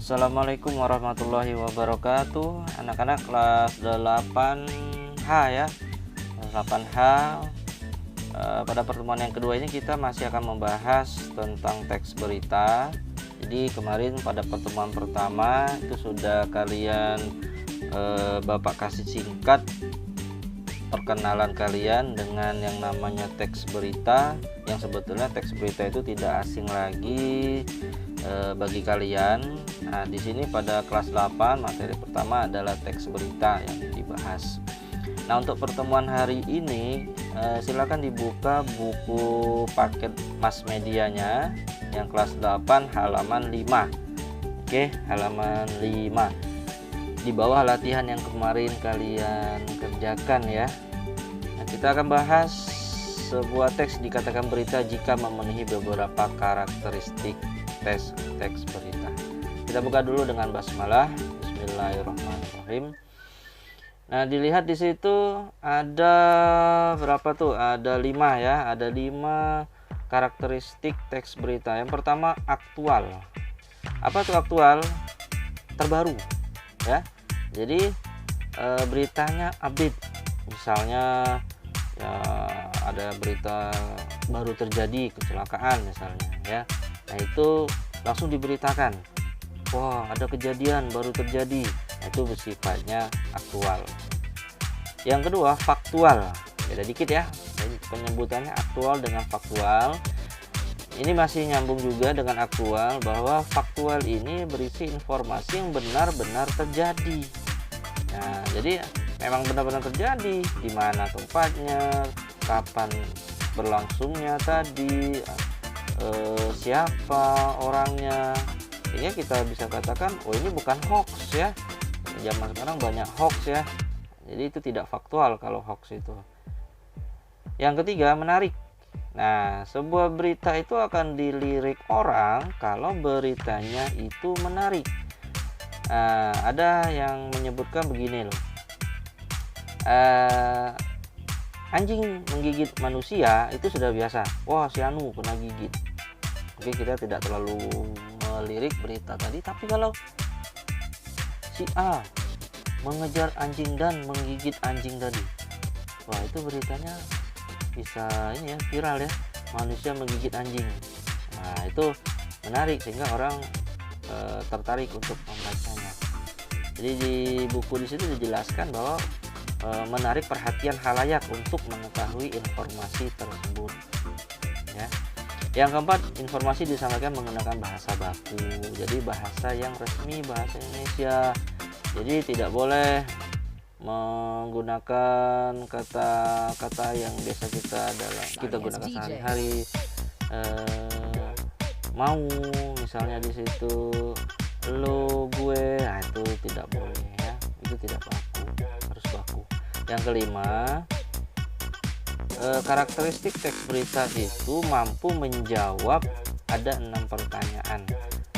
Assalamualaikum warahmatullahi wabarakatuh. Anak-anak kelas 8H ya. 8H. Pada pertemuan yang kedua ini kita masih akan membahas tentang teks berita. Jadi kemarin pada pertemuan pertama itu sudah kalian Bapak kasih singkat perkenalan kalian dengan yang namanya teks berita, yang sebetulnya teks berita itu tidak asing lagi bagi kalian. Nah, di sini pada kelas 8 materi pertama adalah teks berita yang dibahas. Nah, untuk pertemuan hari ini silakan dibuka buku paket mass medianya yang kelas 8 halaman 5. Oke, halaman 5. Di bawah latihan yang kemarin kalian kerjakan ya. Nah, kita akan bahas sebuah teks dikatakan berita jika memenuhi beberapa karakteristik teks berita. Kita buka dulu dengan basmalah. Bismillahirrahmanirrahim. Nah, dilihat di situ ada berapa tuh? Ada 5 ya. Ada 5 karakteristik teks berita. Yang pertama, aktual. Apa tuh aktual? Terbaru ya. Jadi beritanya update. Misalnya ya ada berita baru terjadi kecelakaan misalnya ya. Nah, itu langsung diberitakan. Wah, ada kejadian baru terjadi. Nah, itu bersifatnya aktual. Yang kedua, faktual. Beda dikit ya. Jadi penyebutannya aktual dengan faktual. Ini masih nyambung juga dengan aktual, bahwa faktual ini berisi informasi yang benar-benar terjadi. Nah, jadi memang benar-benar terjadi, di mana tempatnya, kapan berlangsungnya tadi, siapa orangnya. Sehingga kita bisa katakan, oh ini bukan hoax ya. Zaman sekarang banyak hoax ya. Jadi itu tidak faktual kalau hoax itu. Yang ketiga, menarik. Nah, sebuah berita itu akan dilirik orang kalau beritanya itu menarik. Nah, ada yang menyebutkan begini loh. Anjing menggigit manusia itu sudah biasa. Wah, si Anu kena gigit. Oke, kita tidak terlalu melirik berita tadi. Tapi kalau si A mengejar anjing dan menggigit anjing tadi, wah, itu beritanya bisa ini ya, viral ya, manusia menggigit anjing. Nah, itu menarik sehingga orang tertarik untuk membacanya. Jadi di buku di situ dijelaskan bahwa menarik perhatian khalayak untuk mengetahui informasi tersebut ya. Yang keempat, informasi disampaikan menggunakan bahasa baku. Jadi bahasa yang resmi, bahasa Indonesia. Jadi tidak boleh menggunakan kata-kata yang biasa kita gunakan sehari-hari. Mau misalnya di situ, lo, gue, nah itu tidak boleh ya. Itu tidak baku, harus baku. Yang kelima, karakteristik teks berita itu mampu menjawab ada 6 pertanyaan.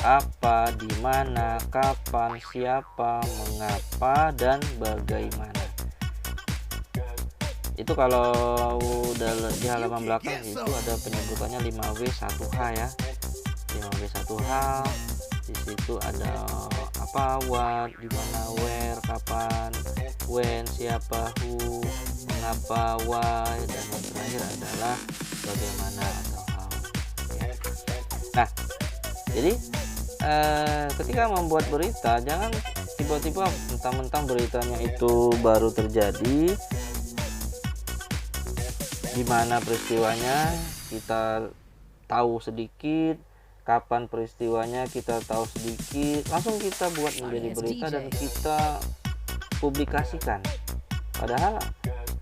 Apa, di mana, kapan, siapa, mengapa, dan bagaimana. Itu kalau di halaman belakang itu ada penyebutannya 5W1H ya. 5W1H. Di situ ada apa, what, di mana, where, kapan, when, siapa, who, mengapa, why, dan yang terakhir adalah bagaimana atau how. Nah, jadi ketika membuat berita, jangan tiba-tiba mentang-mentang beritanya itu baru terjadi, di mana peristiwanya kita tahu sedikit, kapan peristiwanya kita tahu sedikit, langsung kita buat menjadi berita dan kita publikasikan. Padahal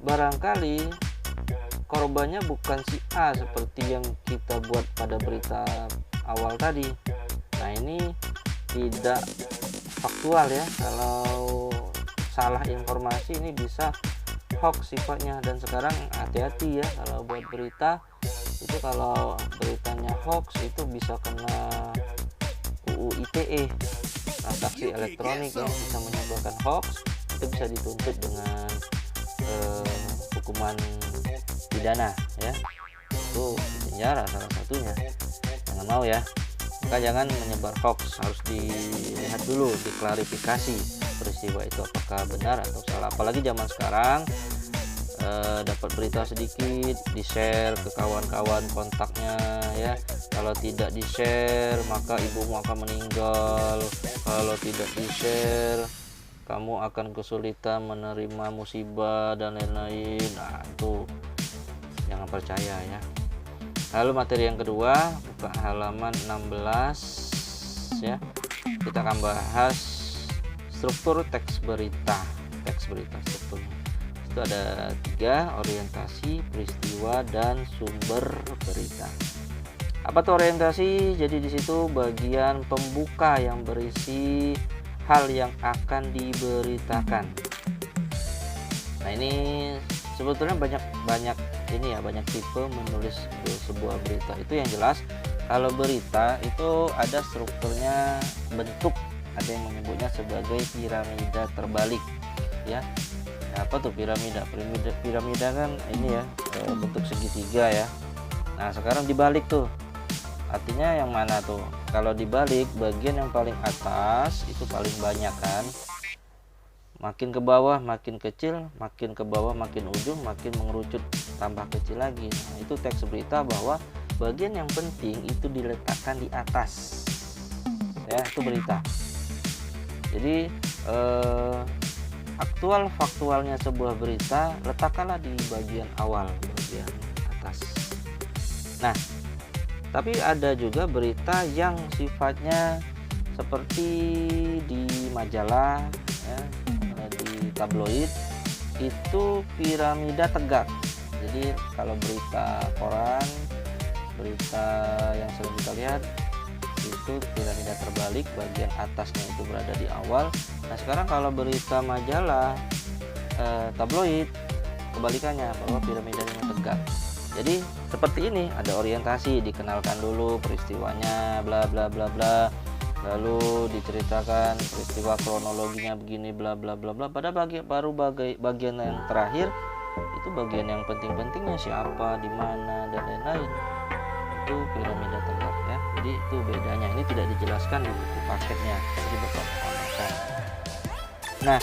barangkali korbannya bukan si A seperti yang kita buat pada berita awal tadi. Nah, ini tidak faktual ya. Kalau salah informasi ini bisa hoax sifatnya. Dan sekarang hati-hati ya kalau buat berita itu, kalau beritanya hoax itu bisa kena UU ITE, transaksi elektronik yang bisa menyebabkan hoax. Itu bisa dituntut dengan hukuman pidana ya. Itu penjara salah satunya. Jangan mau ya. maka jangan menyebar hoax. Harus dilihat dulu, diklarifikasi peristiwa itu apakah benar atau salah. Apalagi zaman sekarang dapat berita sedikit di-share ke kawan-kawan kontaknya ya. Kalau tidak di-share maka ibumu akan meninggal, kalau tidak di-share kamu akan kesulitan menerima musibah dan lain-lain. Nah, itu jangan percaya ya. Lalu materi yang kedua, buka halaman 16 ya. Kita akan bahas struktur teks berita. Teks berita strukturnya itu ada 3: orientasi, peristiwa, dan sumber berita. Apa tuh orientasi? Jadi di situ bagian pembuka yang berisi hal yang akan diberitakan. Nah, ini sebetulnya banyak ini ya, banyak tipe menulis sebuah berita. Itu yang jelas kalau berita itu ada strukturnya, bentuk, ada yang menyebutnya sebagai piramida terbalik ya. Apa tuh piramida? Piramida kan ini ya, bentuk segitiga ya. Nah, sekarang dibalik tuh. Artinya yang mana tuh? Kalau dibalik, bagian yang paling atas itu paling banyak kan. Makin ke bawah makin kecil, makin ke bawah makin ujung, makin mengerucut tambah kecil lagi. Nah, itu teks berita bahwa bagian yang penting itu diletakkan di atas. Ya, itu berita. Jadi aktual faktualnya sebuah berita letakkanlah di bagian awal, bagian atas. Nah, tapi ada juga berita yang sifatnya seperti di majalah ya, di tabloid, itu piramida tegak. Jadi kalau berita koran, berita yang sering kita lihat itu piramida terbalik, bagian atasnya itu berada di awal. Nah, sekarang kalau berita majalah tabloid, kebalikannya, bahwa piramidanya tegak. Jadi seperti ini, ada orientasi, dikenalkan dulu peristiwanya bla bla bla bla, lalu diceritakan peristiwa kronologinya begini bla bla bla bla. Pada bagian yang terakhir itu bagian yang penting-pentingnya, siapa, di mana, dan lain-lain. Itu piramida tegak ya. Jadi itu bedanya, ini tidak dijelaskan di buku paketnya, jadi Bapak tambahkan. Nah,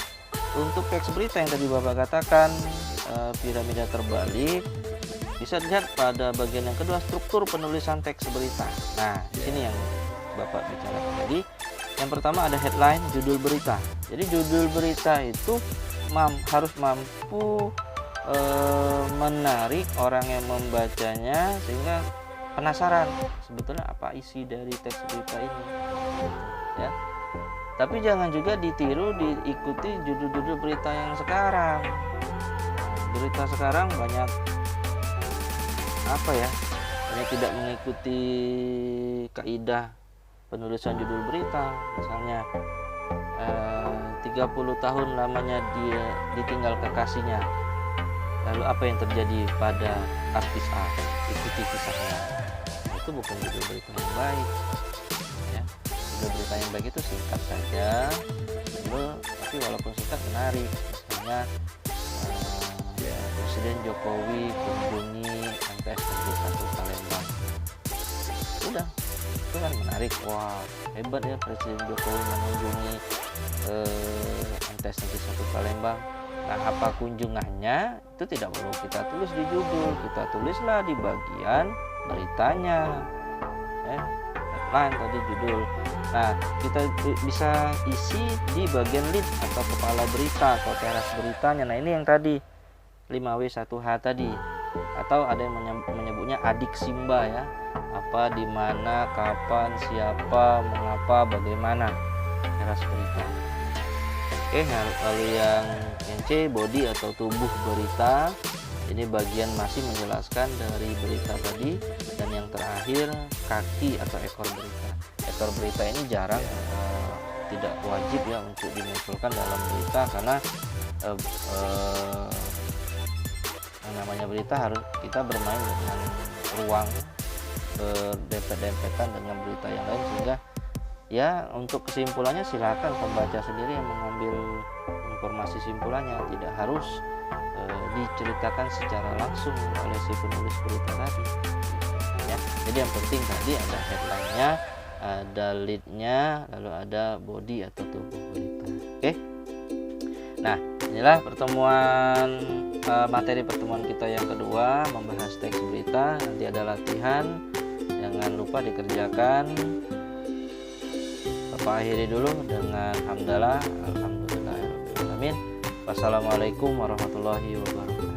untuk teks berita yang tadi Bapak katakan piramida terbalik, bisa dilihat pada bagian yang kedua, struktur penulisan teks berita. Nah, di sini yang Bapak bicarakan tadi. Yang pertama ada headline, judul berita. Jadi judul berita itu harus mampu menarik orang yang membacanya sehingga penasaran sebetulnya apa isi dari teks berita ini ya. Tapi jangan juga ditiru, diikuti judul-judul berita yang sekarang. Berita sekarang banyak apa ya, banyak tidak mengikuti kaidah penulisan judul berita. Misalnya 30 tahun lamanya dia ditinggal kekasihnya, lalu apa yang terjadi pada artis A, ikuti kisahnya. Itu bukan judul berita yang baik ya. Judul berita yang baik itu singkat saja, tapi walaupun singkat menarik. Misalnya Presiden Jokowi kunjungi MTS Negeri 1 Palembang. Udah, itu kan menarik. Wah, hebat ya Presiden Jokowi mengunjungi MTS Negeri 1 Palembang. Nah, apa kunjungannya itu tidak perlu kita tulis di judul, kita tulislah di bagian beritanya headline tadi, judul. Nah, kita bisa isi di bagian lead atau kepala berita atau teras beritanya. Nah, ini yang tadi 5W1H tadi, atau ada yang menyebutnya adik Simba ya, apa, di mana, kapan, siapa, mengapa, bagaimana, teras berita. Oke, lalu yang C, body atau tubuh berita. Ini bagian masih menjelaskan dari berita tadi. Dan yang terakhir, kaki atau ekor berita. Ekor berita ini jarang, tidak wajib ya untuk dimunculkan dalam berita, karena yang namanya berita harus kita bermain dengan ruang, berdempet-dempetan dengan berita yang lain, sehingga ya untuk kesimpulannya silakan pembaca sendiri yang mengambil informasi simpulannya, tidak harus diceritakan secara langsung oleh si penulis berita tadi ya. Jadi yang penting tadi ada headline-nya, ada leadnya, lalu ada body atau tubuh berita. Oke. Nah, inilah pertemuan materi pertemuan kita yang kedua, membahas teks berita. Nanti ada latihan, jangan lupa dikerjakan. Bapak akhiri dulu dengan hamdalah, alhamdulillahirabbil alamin. Wassalamualaikum warahmatullahi wabarakatuh.